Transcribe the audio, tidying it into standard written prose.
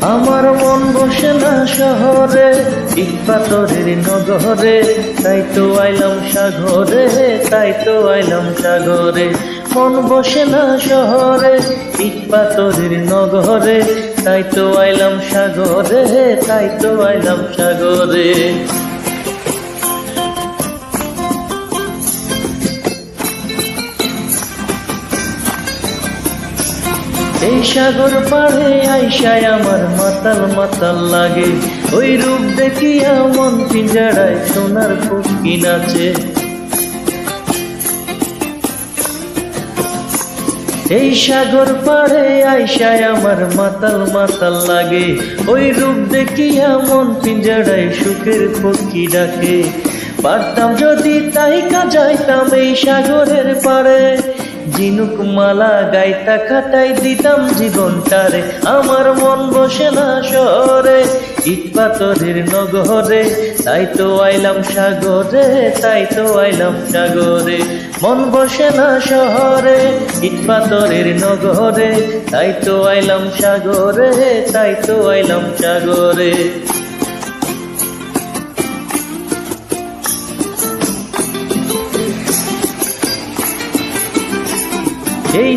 আমার মন বসে না শহরে, ইট পাথরের নগরে, তাই তো আইলাম সাগরে, তাই তো আইলাম সাগরে। মন বসে না শহরে, ইট পাথরের নগরে, তাই তো আইলাম সাগরে, তাই তো আইলাম সাগরে। এই সাগর পাড়ে আইসায় আমার মাতাল মাতাল লাগে, ওই রূপ দেখিয়া মন পিঞ্জারায় সোনার ফুটকি নাচে। এই সাগর পাড়ে আইসায় আমার মাতাল মাতাল লাগে, ওই রূপ দেখিয়া মন পিঞ্জারায় সুখের পক্ষী ডাকে। পারতাম যদি তাইকা যাইতাম এই সাগরের পাড়ে, ঝিনুক মালা গাইতা খাটাই দিতাম জীবনটারে। আমার মন বসে না শহরে, ইট পাথরের নগরে, তাই তো আইলাম সাগরে, তাই তো আইলাম সাগরে। মন বসে না শহরে, ইট পাথরের নগরে, তাই তো আইলাম সাগরে, তাই তো আইলাম সাগরে। এই